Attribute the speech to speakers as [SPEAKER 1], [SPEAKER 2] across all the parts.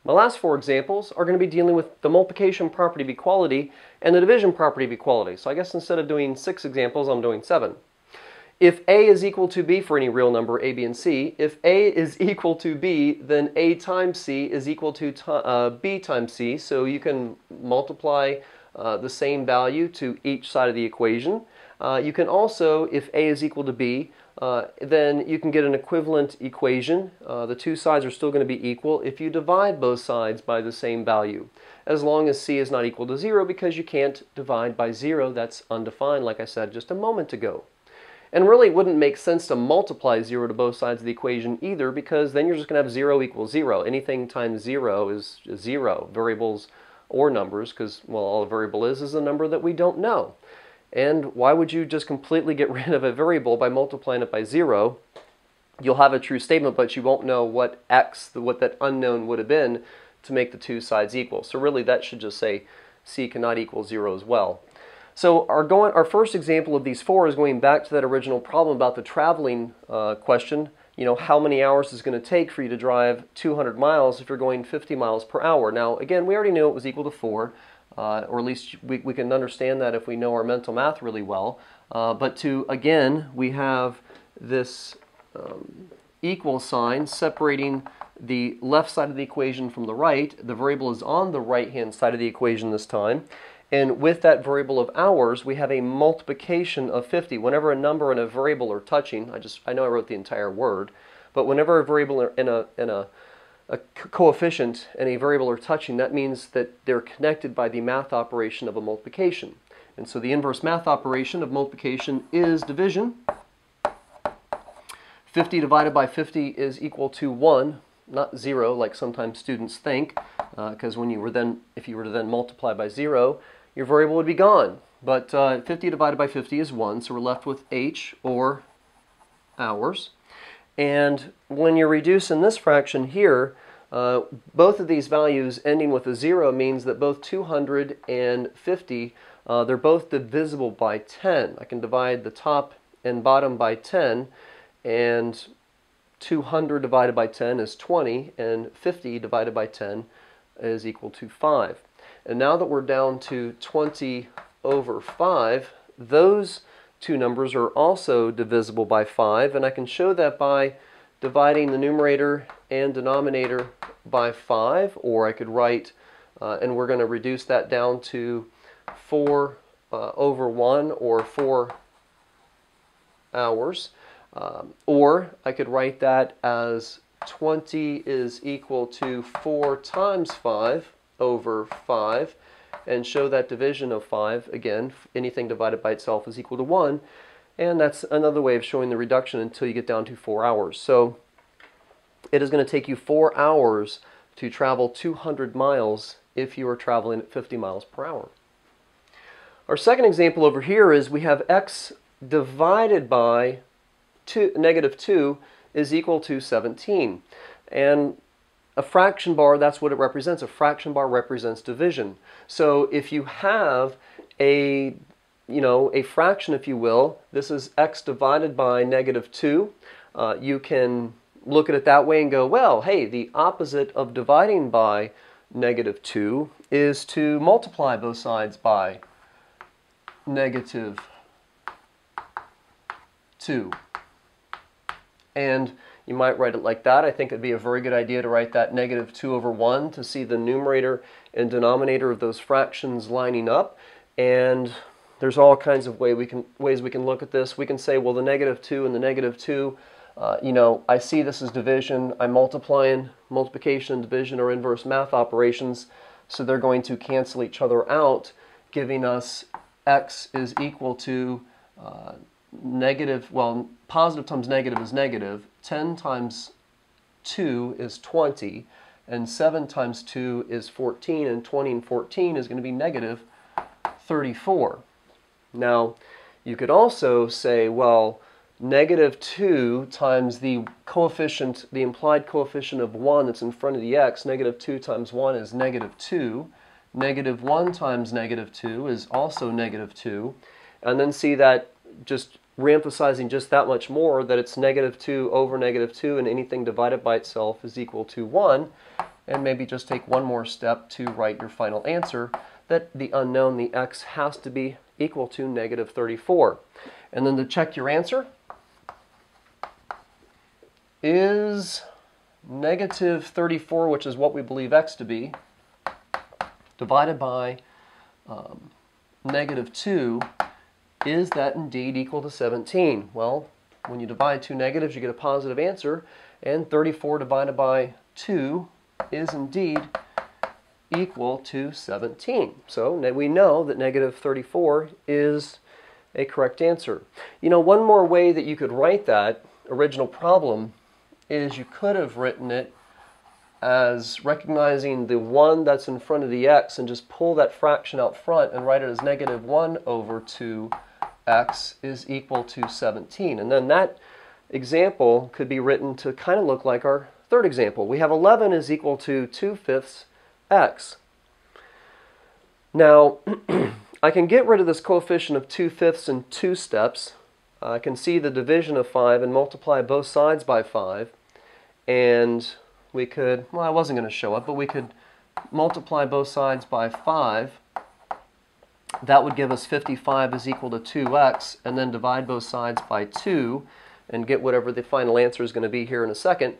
[SPEAKER 1] My last four examples are going to be dealing with the multiplication property of equality and the division property of equality. So I guess instead of doing 6 examples, I'm doing 7. If A is equal to B for any real number A, B, and C, if A is equal to B, then A times C is equal to B times C. So you can multiply the same value to each side of the equation. You can also, if A is equal to B, then you can get an equivalent equation. The two sides are still going to be equal if you divide both sides by the same value, as long as C is not equal to 0, because you can't divide by 0. That's undefined, like I said just a moment ago. And really, it wouldn't make sense to multiply 0 to both sides of the equation either, because then you're just going to have 0 equals 0. Anything times 0 is 0, variables or numbers, because, well, all a variable is a number that we don't know. And why would you just completely get rid of a variable by multiplying it by 0? You'll have a true statement, but you won't know what what that unknown would have been to make the two sides equal. So really, that should just say C cannot equal 0 as well. So our first example of these four is going back to that original problem about the traveling question. You know, how many hours is it going to take for you to drive 200 miles if you're going 50 miles per hour? Now, again, we already knew it was equal to 4. Or at least we can understand that if we know our mental math really well. But again, we have this equal sign separating the left side of the equation from the right. The variable is on the right-hand side of the equation this time. And with that variable of hours, we have a multiplication of 50. Whenever a number and a variable are touching, I know I wrote the entire word, but whenever a variable and a coefficient and a variable are touching, that means that they're connected by the math operation of a multiplication. And so the inverse math operation of multiplication is division. 50 divided by 50 is equal to 1, not 0 like sometimes students think, because if you were to then multiply by 0, your variable would be gone. But 50 divided by 50 is 1, so we're left with H, or hours. And when you're reducing this fraction here, both of these values ending with a 0 means that both 200 and 50, they're both divisible by 10. I can divide the top and bottom by 10, and 200 divided by 10 is 20, and 50 divided by 10 is equal to 5. And now that we're down to 20 over 5, those two numbers are also divisible by 5, and I can show that by dividing the numerator and denominator by 5, or I could write, and we're going to reduce that down to 4 over 1, or 4 hours, or I could write that as 20 is equal to 4 times 5 over 5, and show that division of 5. Again, anything divided by itself is equal to 1, and that's another way of showing the reduction until you get down to 4 hours. So it is going to take you 4 hours to travel 200 miles if you are traveling at 50 miles per hour. Our second example over here is we have x divided by -2 is equal to 17. And a fraction bar, that's what it represents. A fraction bar represents division. So if you have a fraction, if you will, this is x divided by -2. You can look at it that way and go, well, hey, the opposite of dividing by -2 is to multiply both sides by -2. And you might write it like that. I think it'd be a very good idea to write that -2 over 1 to see the numerator and denominator of those fractions lining up. And there's all kinds of ways we can look at this. We can say, well, the -2 and the -2, I see this as division. I'm multiplying. Multiplication and division are inverse math operations, so they're going to cancel each other out, giving us x is equal to positive times negative is negative. 10 times 2 is 20, and 7 times 2 is 14, and 20 and 14 is going to be -34. Now, you could also say, well, -2 times the coefficient, the implied coefficient of 1 that's in front of the x, -2 times 1 is -2. -1 times -2 is also -2. And then see that, just reemphasizing just that much more, that it's -2 over -2, and anything divided by itself is equal to 1. and maybe just take one more step to write your final answer, that the unknown, the x, has to be equal to negative 34. And then to check your answer, is negative 34, which is what we believe x to be, divided by negative 2, is that indeed equal to 17? Well, when you divide two negatives, you get a positive answer, and 34 divided by 2 is indeed equal to 17. So we know that negative 34 is a correct answer. You know, one more way that you could write that original problem is you could have written it as recognizing the 1 that's in front of the x and just pull that fraction out front and write it as negative 1 over 2x is equal to 17. And then that example could be written to kind of look like our third example. We have 11 is equal to 2/5 x. Now, I can get rid of this coefficient of 2/5 in 2 steps. I can see the division of 5 and multiply both sides by 5. And we could, well, I wasn't going to show it, but we could multiply both sides by 5. That would give us 55 is equal to 2x, and then divide both sides by 2 and get whatever the final answer is going to be here in a second.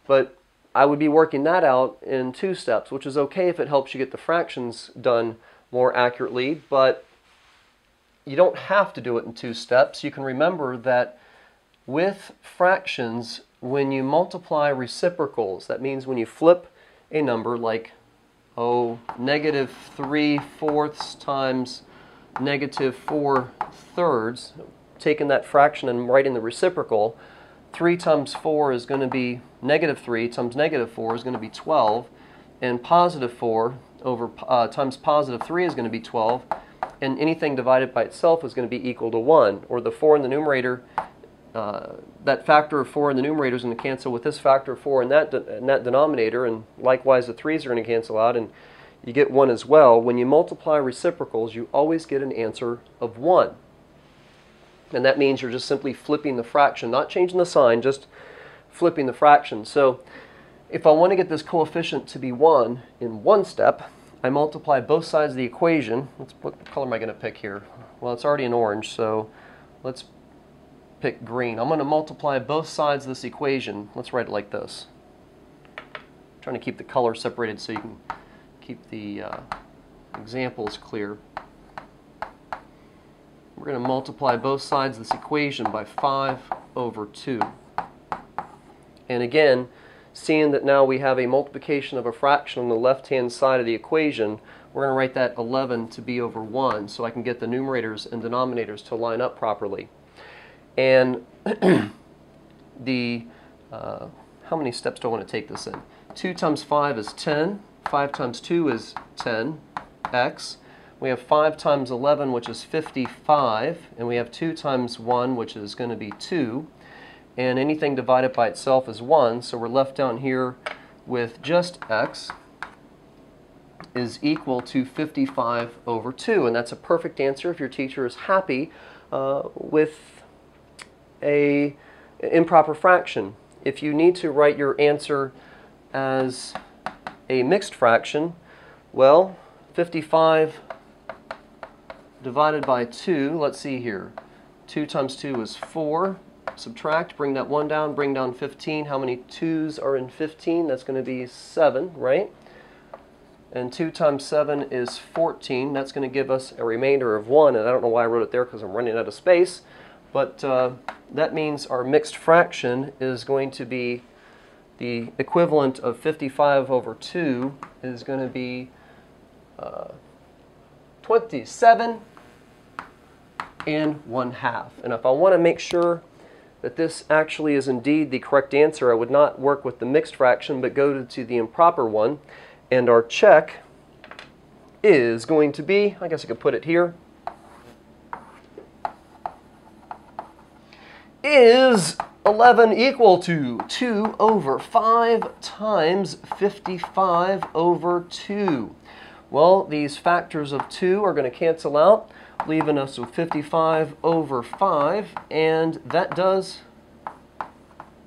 [SPEAKER 1] But I would be working that out in 2 steps, which is okay if it helps you get the fractions done more accurately, but you don't have to do it in 2 steps. You can remember that with fractions, when you multiply reciprocals, that means when you flip a number like, negative 3/4 times negative 4/3, taking that fraction and writing the reciprocal, 3 times 4 is going to be negative 3 times negative 4 is going to be 12, and positive 4 over times positive 3 is going to be 12, and anything divided by itself is going to be equal to 1, or the 4 in the numerator, that factor of 4 in the numerator is going to cancel with this factor of 4 in that denominator, and likewise the 3's are going to cancel out, and you get 1 as well. When you multiply reciprocals, you always get an answer of 1. And that means you're just simply flipping the fraction, not changing the sign, just flipping the fraction. So if I want to get this coefficient to be 1 in 1 step, I multiply both sides of the equation. What color am I going to pick here? Well, it's already an orange, so let's pick green. I'm going to multiply both sides of this equation. Let's write it like this. I'm trying to keep the color separated so you can keep the examples clear. We're going to multiply both sides of this equation by 5 over 2. And again, seeing that now we have a multiplication of a fraction on the left-hand side of the equation, we're going to write that 11 to be over 1 so I can get the numerators and denominators to line up properly. And how many steps do I want to take this in? 2 times 5 is 10. 5 times 2 is 10x. We have 5 times 11, which is 55. And we have 2 times 1, which is going to be 2. And anything divided by itself is 1. So we're left down here with just x is equal to 55 over 2. And that's a perfect answer if your teacher is happy with an improper fraction. If you need to write your answer as a mixed fraction, well, 55 divided by 2, let's see here. 2 times 2 is 4. Subtract, bring that 1 down, bring down 15. How many 2's are in 15? That's going to be 7, right? And 2 times 7 is 14. That's going to give us a remainder of 1. And I don't know why I wrote it there because I'm running out of space. But that means our mixed fraction is going to be the equivalent of 55 over 2 is going to be 27 and 1/2. And if I want to make sure that this actually is indeed the correct answer, I would not work with the mixed fraction but go to the improper one. And our check is going to be, I guess I could put it here, is 11 equal to 2 over 5 times 55 over 2. Well, these factors of 2 are going to cancel out, leaving us with 55 over 5, and that does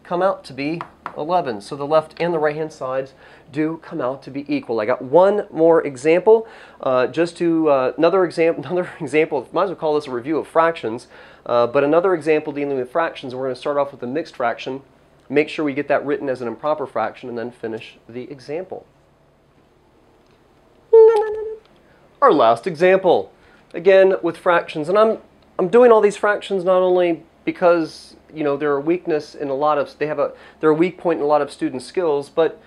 [SPEAKER 1] come out to be 11. So the left and the right-hand sides do come out to be equal. I got one more example. Just to another example. Might as well call this a review of fractions. But another example dealing with fractions. We're going to start off with a mixed fraction. Make sure we get that written as an improper fraction, and then finish the example. Our last example, again with fractions, and I'm doing all these fractions not only because they're a weakness in a lot of they're a weak point in a lot of student skills, but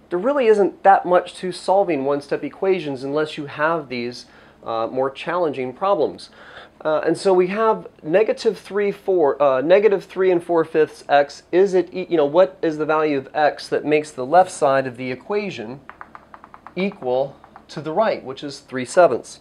[SPEAKER 1] there really isn't that much to solving one-step equations unless you have these more challenging problems. And so we have negative 3 and 4/5 x. Is it what is the value of x that makes the left side of the equation equal to the right, which is 3/7.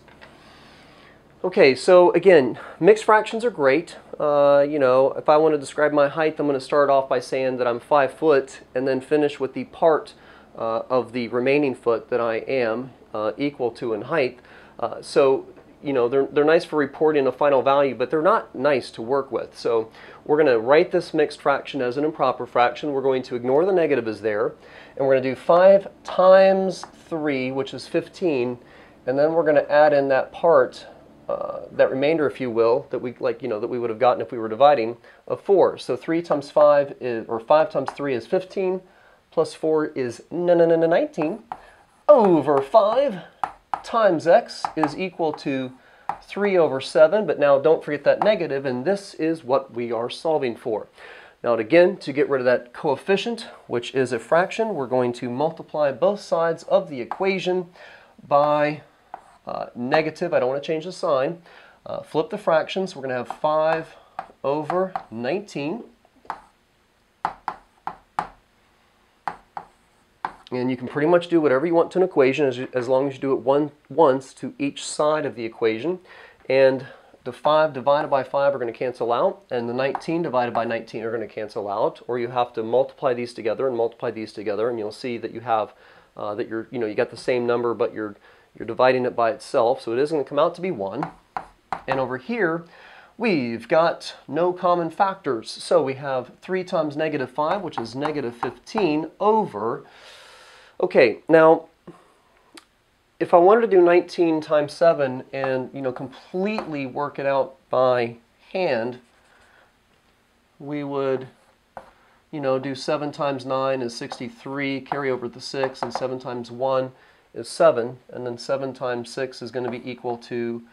[SPEAKER 1] Okay, so again, mixed fractions are great. If I want to describe my height, I'm going to start off by saying that I'm 5 foot and then finish with the part of the remaining foot that I am equal to in height. They're nice for reporting a final value, but they're not nice to work with. So we're going to write this mixed fraction as an improper fraction. We're going to ignore the negative is there, and we're going to do 5 times 3, which is 15, and then we're going to add in that part, that remainder, if you will, that we that we would have gotten if we were dividing, of 4. So 3 times 5 is, or 5 times 3 is 15, plus 4 is 19 over 5 times x is equal to 3/7, but now don't forget that negative, and this is what we are solving for. Now again, to get rid of that coefficient, which is a fraction, we're going to multiply both sides of the equation by negative. I don't want to change the sign. Flip the fractions. We're going to have 5/19. And you can pretty much do whatever you want to an equation as long as you do it once to each side of the equation. And the 5 divided by 5 are going to cancel out, and the 19 divided by 19 are going to cancel out. Or you have to multiply these together and multiply these together, and you'll see that you have you got the same number, but you're dividing it by itself, so it is going to come out to be 1. And over here, we've got no common factors. So we have 3 times negative 5, which is negative 15 over... Okay, now, if I wanted to do 19 times 7 and, completely work it out by hand, we would, do 7 times 9 is 63, carry over the 6, and 7 times 1 is 7, and then 7 times 6 is going to be equal to,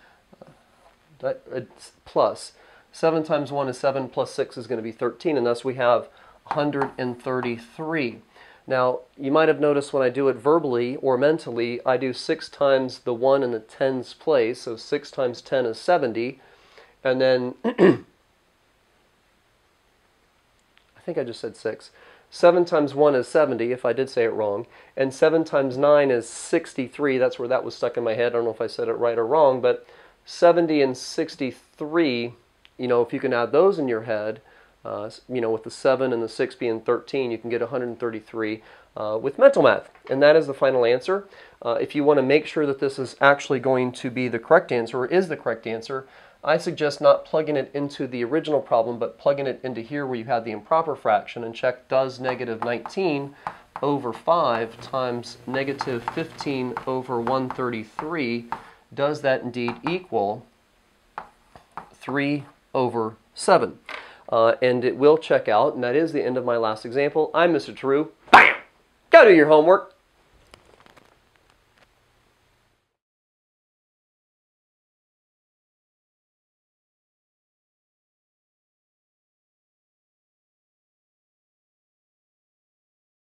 [SPEAKER 1] plus. 7 times 1 is 7, plus 6 is going to be 13, and thus we have 133. Now, you might have noticed when I do it verbally or mentally, I do 6 times the 1 in the tens place, so 6 times 10 is 70, and then, I think I just said 6. 7 times 1 is 70, if I did say it wrong, and 7 times 9 is 63. That's where that was stuck in my head. I don't know if I said it right or wrong, but 70 and 63, if you can add those in your head, with the 7 and the 6 being 13, you can get 133 with mental math. And that is the final answer. If you want to make sure that this is actually going to be the correct answer, or is the correct answer, I suggest not plugging it into the original problem, but plugging it into here where you have the improper fraction, and check, does negative 19 over 5 times negative 15 over 133, does that indeed equal 3/7? And it will check out, and that is the end of my last example. I'm Mr. True. Bam! Go do your homework.